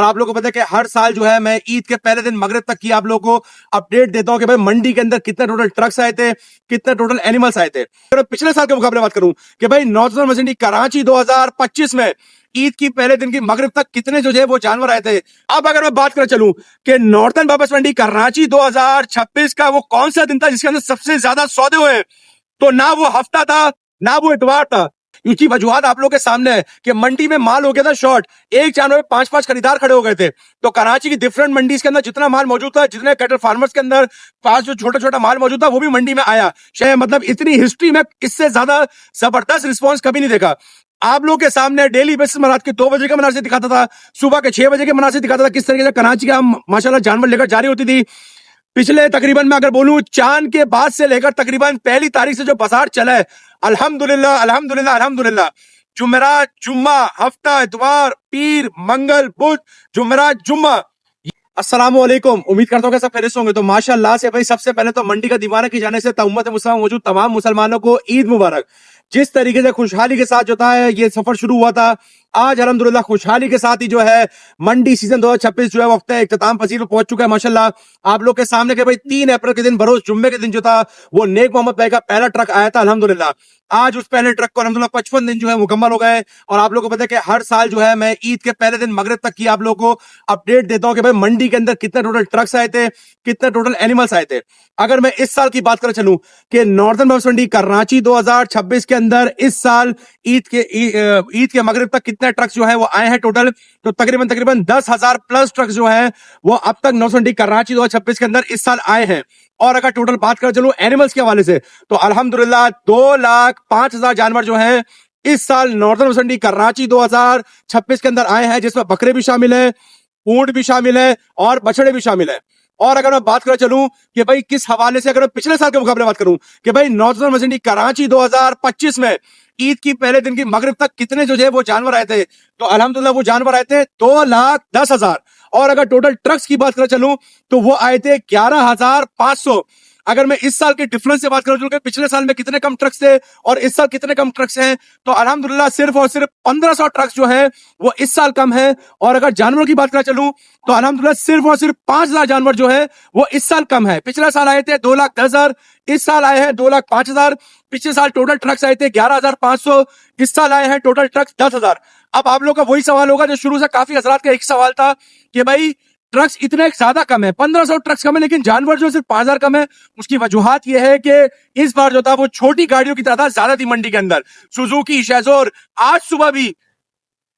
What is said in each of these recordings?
और आप लोगों को पता है कि हर साल जो है मैं ईद के पहले दिन मगरिब तक की आप लोगों को अपडेट देता हूं कि भाई मंडी के अंदर कितने टोटल ट्रक्स आए थे, कितने टोटल एनिमल्स आए थे। अगर पिछले साल के मुकाबले बात करूं कि भाई नॉर्थर्न मंडी कराची 2025 में ईद की पहले दिन की मगरिब तक कितने जो है वो जानवर आए थे। अब अगर मैं बात कर चलूं कि नॉर्थर्न बाबस मंडी कराची 2026 का वो कौन सा दिन था जिसके अंदर सबसे ज्यादा सौदे हुए, तो ना वो हफ्ता था ना वो इतवार था। इसकी वजूहत आप लोग के सामने है कि मंडी में माल हो गया था शॉर्ट, एक जानवर में 5-5 खरीदार खड़े हो गए थे। तो कराची की डिफरेंट मंडीज के अंदर जितना माल मौजूद था, जितने कैटल फार्मर्स के अंदर पास जो छोटा छोटा माल मौजूद था, वो भी मंडी में आया। शायद मतलब इतनी हिस्ट्री में इससे ज्यादा जबरदस्त रिस्पॉन्स कभी नहीं देखा। आप लोग के सामने डेली बेसिस में रात के 2 बजे के मनासिर दिखाता था, सुबह के 6 बजे के मनासिर दिखाता था, किस तरीके से कराची का माशाल्लाह जानवर लेकर जारी होती थी। पिछले तकरीबन मैं अगर बोलूं चांद के बाद से लेकर तकरीबन पहली तारीख से जो बाजार चला है, अल्हम्दुलिल्लाह अल्हम्दुलिल्लाह अल्हम्दुलिल्लाह, जुमेरात जुम्मा हफ्ता इतवार पीर मंगल बुध जुमेरात जुम्मा। अस्सलाम वालेकुम, उम्मीद करता हूँ कि सब खैरियत होंगे। तो माशाल्लाह से भाई सबसे पहले तो मंडी का दीवाना की जाने से उम्मत मुस्लिम मौजूद तमाम मुसलमानों को ईद मुबारक। जिस तरीके से खुशहाली के साथ जो था ये सफर शुरू हुआ था, आज अल्हम्दुलिल्लाह खुशहाली के साथ ही जो है मंडी सीजन 2026 जो है वक्त इख्तिताम पजीर में पहुंच चुका है। माशाल्लाह आप लोग के सामने के भाई 3 अप्रैल के दिन बरोज जुम्मे के दिन जो था वो नेक मोहम्मद भाई का पहला ट्रक आया था। अल्हम्दुलिल्लाह आज उस पहले ट्रक को अल्हम्दुलिल्लाह 55 दिन जो है मुकम्मल हो गए। और आप लोगों को पता है कि हर साल जो है मैं ईद के पहले दिन मगरिब तक की आप लोगों को अपडेट देता हूं कि भाई मंडी के अंदर कितने टोटल ट्रक्स आए थे, कितने टोटल एनिमल्स आए थे। अगर मैं इस साल की बात कर चलूं कि नॉर्थर्न बाबस मंडी कराची 2026 के अंदर इस साल ईद के मगरिब तक कितने ट्रक्स जो है वो आए हैं टोटल, तो तकरीबन 10,000 प्लस ट्रक्स जो है वो अब तक नॉर्थर्न मंडी कराची 2026 के अंदर इस साल आए हैं। और अगर टोटल बात कर चलूं एनिमल्स के हवाले से, तो अल्हम्दुलिल्लाह 2,05,000 जानवर जो है इस साल नॉर्थर्न मंडी कराची 2026 के अंदर आए हैं, जिसमें बकरे भी शामिल है, ऊंट भी शामिल है और बछड़े भी शामिल है। और अगर मैं बात कर चलूं कि भाई किस हवाले से, अगर मैं पिछले साल के मुकाबले बात करूं कि भाई नॉर्थर्न मंडी कराची 2025 में ईद की पहले दिन की मगरिब तक कितने जो है वो जानवर आए थे, तो अल्हम्दुलिल्लाह वो जानवर आए थे 2,10,000। और अगर टोटल ट्रक्स की बात कर चलूं तो वो आए थे 11,500। अगर मैं इस साल के डिफरेंस से बात करूं कि पिछले साल में कितने कम ट्रक्स थे और इस साल कितने कम ट्रक्स हैं, तो अल्हम्दुलिल्लाह सिर्फ और सिर्फ 1,500 ट्रक्स जो है वो इस साल कम है। और अगर जानवरों की बात कर चलूं तो अल्हम्दुलिल्लाह सिर्फ और सिर्फ 5,000 जानवर जो है वो इस साल कम है। पिछले साल आए थे 2,10,000, इस साल आए हैं 2,05,000। पिछले साल टोटल ट्रक्स आए थे 11,500, इस साल आए हैं टोटल ट्रक्स 10,000। अब आप लोग का वही सवाल होगा जो शुरू से काफी हजरात का एक सवाल था कि भाई ट्रक्स इतने ज्यादा कम है, 1,500 ट्रक्स कम है लेकिन जानवर जो सिर्फ 5,000 कम है। उसकी वजूहत यह है कि इस बार जो था वो छोटी गाड़ियों की तादाद ज्यादा थी मंडी के अंदर। सुजुकी शेजोर आज सुबह भी,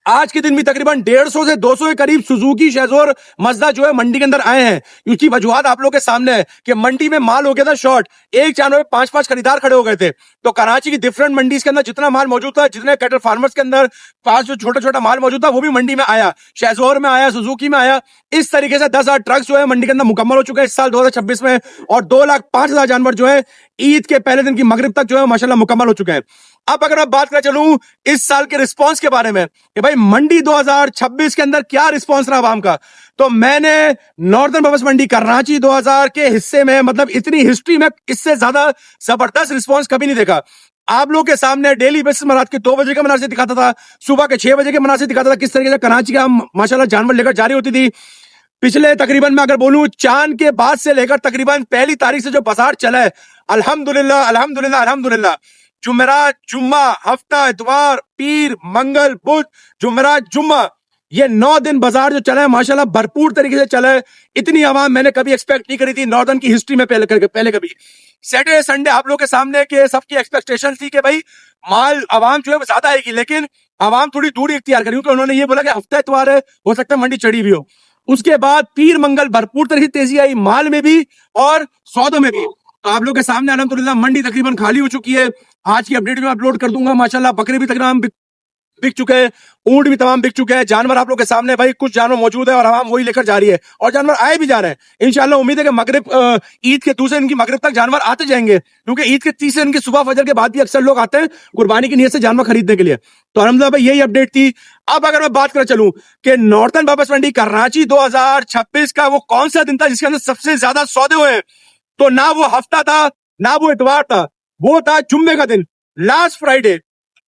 आज के दिन भी तकरीबन 150 से 200 के करीब सुजुकी शेजोर मजदा जो है मंडी के अंदर आए हैं। उसकी वजूहत आप लोग के सामने है कि मंडी में माल हो गया था शॉर्ट, एक जानवर में 5-5 खरीदार खड़े हो गए थे। तो कराची की डिफरेंट मंडीज के अंदर जितना माल मौजूद था, जितने कैटल फार्मर्स के अंदर पास जो छोटा छोटा माल मौजूद था, वो भी मंडी में आया, शेजोर में आया, सुजुकी में आया। इस तरीके से 10,000 ट्रक्स जो है मंडी के अंदर मुकम्मल हो चुके हैं इस साल 2026 में। और 2,05,000 जानवर जो है ईद के पहले दिन की मगरिब तक जो है माशाल्लाह मुकम्मल हो चुके हैं। अब अगर मैं बात कर चलूं इस साल के रिस्पांस के बारे में कि भाई मंडी 2026 के अंदर क्या रिस्पांस रहा आवाम का, तो मैंने नॉर्थर्न बाबस मंडी कराची 2000 के हिस्से में मतलब इतनी हिस्ट्री में इससे ज्यादा जबरदस्त रिस्पांस कभी नहीं देखा। आप लोग के सामने डेली बेसिस में रात के 2 बजे के मनासिर दिखाता था, सुबह के 6 बजे के मनासिर दिखाता था, किस तरीके से कराची का माशाल्लाह जानवर लेकर जारी होती थी। पिछले तकरीबन मैं अगर बोलूं चांद के बाद से लेकर तकरीबन पहली तारीख से जो बाजार चला है, अल्हम्दुलिल्लाह अल्हम्दुलिल्लाह अल्हम्दुलिल्लाह, जुमेरात जुम्मा हफ्ता इतवार पीर मंगल बुध जुमेरात जुम्मा, ये 9 दिन बाजार जो चला है माशाल्लाह भरपूर तरीके से चला है। इतनी आवाम मैंने कभी एक्सपेक्ट नहीं करी थी नॉर्दर्न की हिस्ट्री में पहले कभी। सैटरडे संडे आप लोग के सामने के सबकी एक्सपेक्टेशन थी कि भाई माल आवाम जो है ज्यादा आएगी, लेकिन आवाम थोड़ी दूरी इख्तियार करी क्योंकि उन्होंने ये बोला कि हफ्ता इतवार है, हो सकता है मंडी चढ़ी भी हो। उसके बाद पीर मंगल भरपूर तरीके से तेजी आई माल में भी और सौदों में भी। तो आप लोग के सामने अल्हम्दुलिल्लाह मंडी तकरीबन खाली हो चुकी है। आज की अपडेट में अपलोड कर दूंगा। माशाल्लाह बकरे भी तकरीबन बिक चुके हैं, ऊंट भी तमाम बिक चुके हैं। जानवर आप लोग के सामने भाई कुछ जानवर मौजूद है और आवाम वही लेकर जा रही है और जानवर आए भी जा रहे हैं। इंशाल्लाह उम्मीद है कि मगरिब ईद के दूसरे दिन की मगरिब तक जानवर आते जाएंगे, क्योंकि ईद के तीसरे दिन की सुबह फजर के बाद भी अक्सर लोग आते हैं कुर्बानी की नीयत से जानवर खरीदने के लिए। तो अल्हम्दुलिल्लाह भाई यही अपडेट थी। अब अगर मैं बात कर चलूं कि नॉर्थर्न बाबस मंडी कराची 2026 का वो कौन सा दिन था जिसके अंदर सबसे ज्यादा सौदे हुए, तो ना वो हफ्ता था ना वो इतवार था, वो था जुम्मे का दिन, लास्ट फ्राइडे।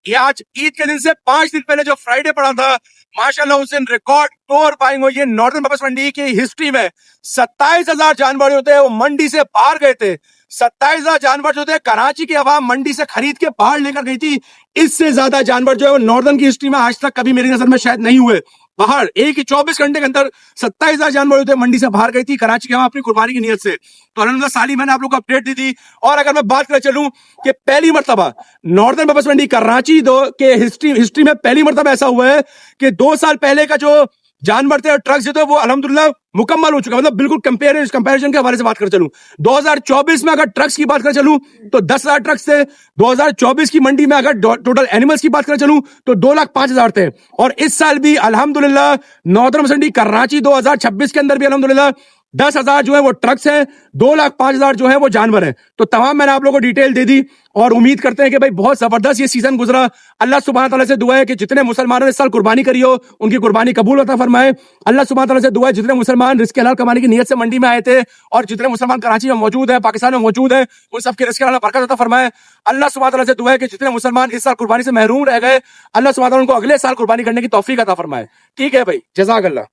ये आज ईद के दिन से 5 दिन पहले जो फ्राइडे पड़ा था, माशाल्लाह उस दिन रिकॉर्ड तोड़ पाएंगे। ये नॉर्दर्न बफेलोस मंडी की हिस्ट्री में 27,000 जानवर जो थे वो मंडी से बाहर गए थे। 27,000 जानवर जो थे कराची की आवाम मंडी से खरीद के बाहर लेकर गई थी। इससे ज्यादा जानवर जो है वो नॉर्दर्न की हिस्ट्री में आज तक कभी मेरी नजर में शायद नहीं हुए। बाहर एक ही 24 घंटे के अंदर 27,000 जानवर जो थे मंडी से बाहर गई थी कराची की आवाम अपनी कुर्बानी की नियत से। तो अल्हम्दुलिल्लाह साली मैंने आप लोग को अपडेट दी थी। और अगर मैं बात कर चलूं कि पहली मर्तबा नॉर्दर्न बफेलोस मंडी कराची के हिस्ट्री में पहली मर्तबा ऐसा हुआ है कि 2 साल पहले का जो जानवर थे और ट्रक्स जो थे वो अल्हम्दुलिल्लाह मुकम्मल हो चुका, मतलब बिल्कुल कंपैरिजन के हवाले से बात कर चलूं 2024 में अगर ट्रक्स की बात कर चलूं तो 10,000 ट्रक्स थे। 2024 की मंडी में अगर टोटल एनिमल्स की बात कर चलूं तो 2,05,000 थे। और इस साल भी अल्हम्दुलिल्लाह नॉर्दर्न मंडी कराची 2026 के अंदर भी अल्हम्दुलिल्लाह 10,000 जो है वो ट्रक्स हैं, 2,05,000 जो है वो जानवर हैं। तो तमाम मैंने आप लोगों को डिटेल दे दी और उम्मीद करते हैं कि भाई बहुत जबरदस्त ये सीजन गुजरा। अल्लाह सुब्हान तआला से दुआ है कि जितने मुसलमानों ने इस साल कुर्बानी करी हो उनकी कुर्बानी कबूल अता फरमाए। अल्लाह सुब्हान तआला से दुआ है जितने मुसलमान रिस्क हलाल कमाने की नीयत से मंडी में आए थे और जितने मुसलमान कराची में मौजूद है, पाकिस्तान में मौजूद है, उन सबके रिस्क हलाल बरकत अता फरमाए। अल्लाह सुब्हान तआला से दुआ है कि जितने मुसलमान इस साल कुर्बानी से महरूम रह गए, अल्लाह सुब्हान तआला उनको अगले साल कुर्बानी करने की तौफीक अता फरमाए। ठीक है भाई, जज़ाक अल्लाह।